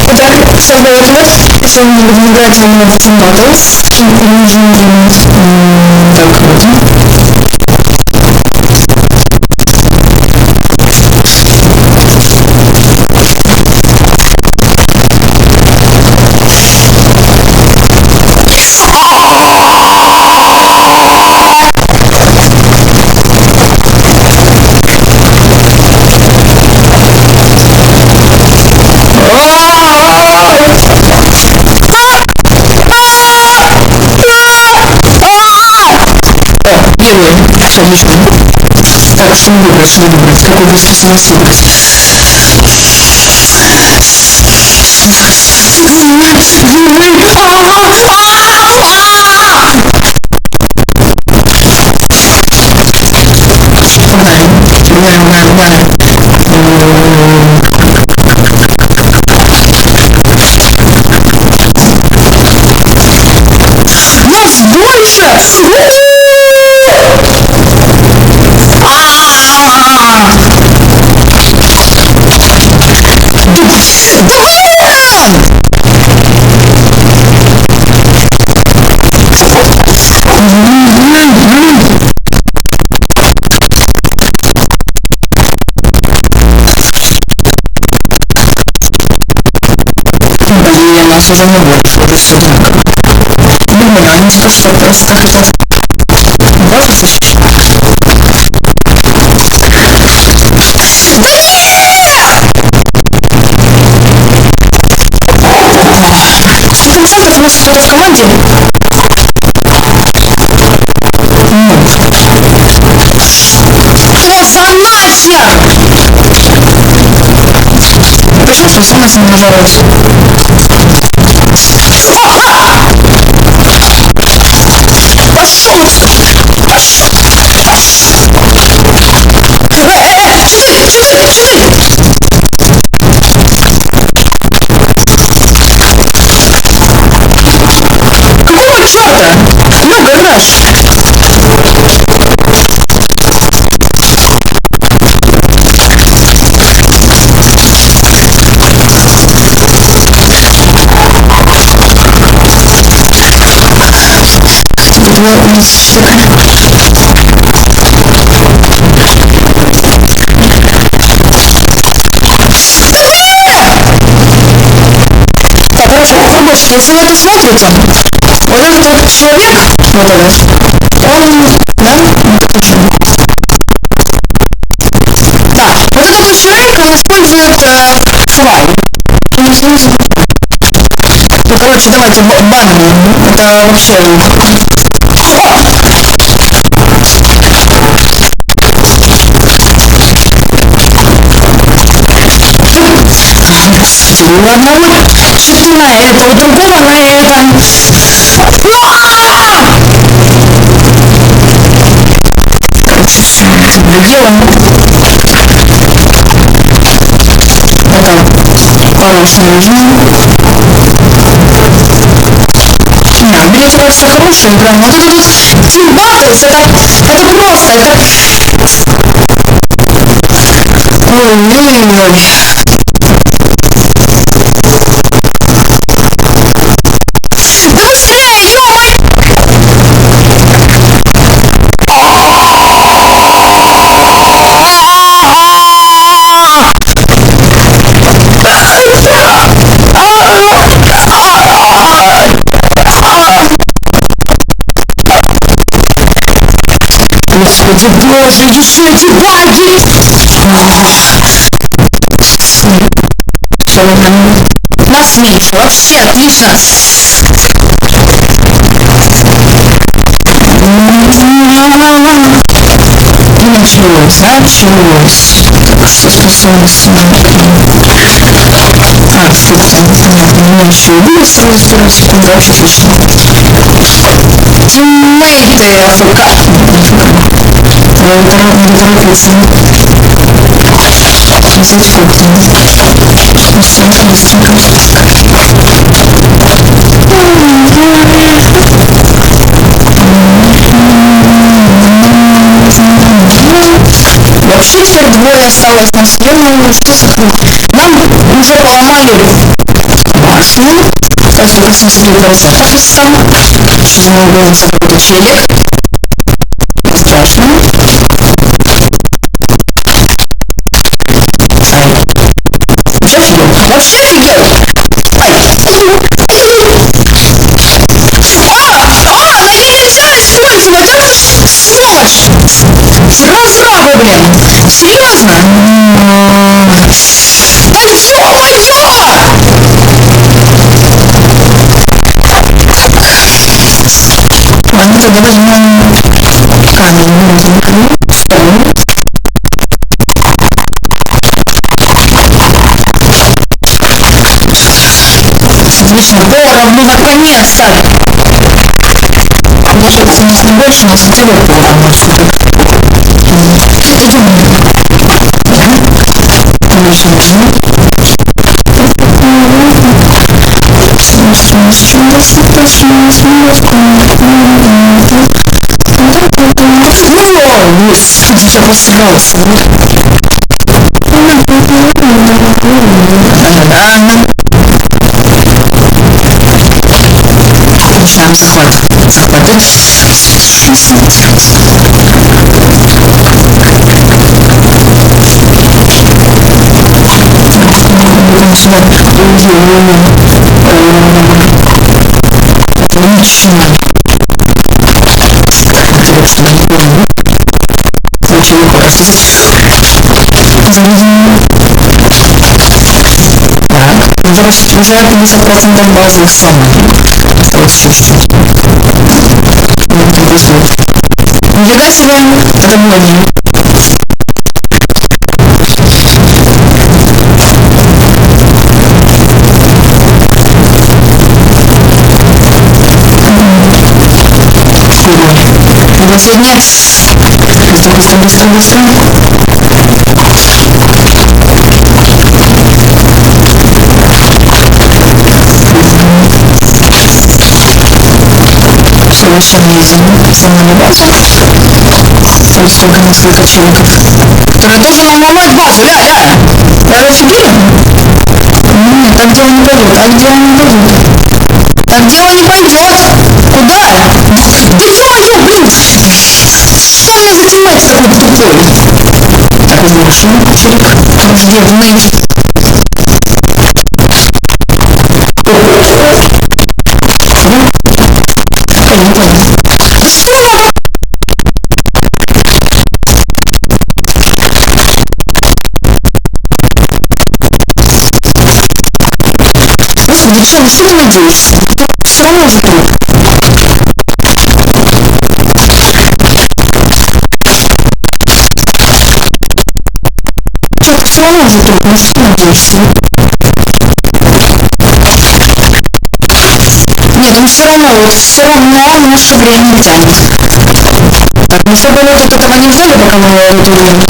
Итак, Сергей Литвин, и сегодня мы будем играть в Team Battles. Так, первый, сердечко. Так, что выбрать, какой бы сейчас у нас выбрать? Погнали. Нас больше! Блин, нас уже не больше, уже все одинаково. Думаю, они что просто хотят. Можно защитить? Процентов у нас кто-то в команде? О, Санася! Почему что Санася не нажалась? Пошел! Какого черта? Алло, гараж! Вот у нас считаем. Так, короче, какой больше? Если вы это смотрите, вот этот вот человек, вот этот, он, да, включен. Да, вот этот вот человек, он использует флай. Ну, короче, давайте баним. Это вообще... У одного чипки на это, у другого на это. Короче, все, делаем. Это хороший режим. Не, берете вообще хороший, прям вот это вот Team Battles, это просто, это... Ой-ой-ой. Быстрее, ё-моё! Господи боже, еще эти баги! Все, на смите, вообще отлично! Началось. Так, что способности? А, кстати, у меня еще и будет сразу стирать. Да, вообще отлично. Тиммейты АФК. Надо торопиться. Здесь фрукты. Все, быстренько. Вообще теперь двое осталось нас. Ё-моё, что за хрень? Нам уже поломали 820 качества. Через мой голос какой-то челик. Страшно. Вообще офигел. Вообще офигел. На ней нельзя использовать. Это ж сволочь. Разрабы, блин. Серьезно? Ладно, тогда возьмем камень розовенький. Стол. Отлично. О, ну наконец-то! Получается, у нас не больше, у нас сетевой пол. Идем. Конечно, идем. Господи, я посрался. Начинаем захват. Захватывать. Сюда. Отлично. Интересно, не понял. Очень легко заведем. Так, сейчас уже 50% базовых сломали. Осталось чуть-чуть. Вот повезет. Нифига себе, это молния. Нет, нет. Быстро, быстро, быстро, быстро. Все, еще не сломали базу. Вот столько несколько челиков, которые тоже нам ломают базу, ля-ля. Да вы офигели? Нет, так дело не пойдет, так дело не пойдет. Так дело не пойдет. Куда? Да ё-моё, блин! Что у меня за тиммейт такой тупой? Так, разрушим челик враждебный. Я не понял. Что? Господи, что ты надеешься? Все равно же труп. Что, все равно же труп, на что надеешься? Нет, он все равно наше время тянет. Так, мы все более от этого не ждали, пока мы его утюжим.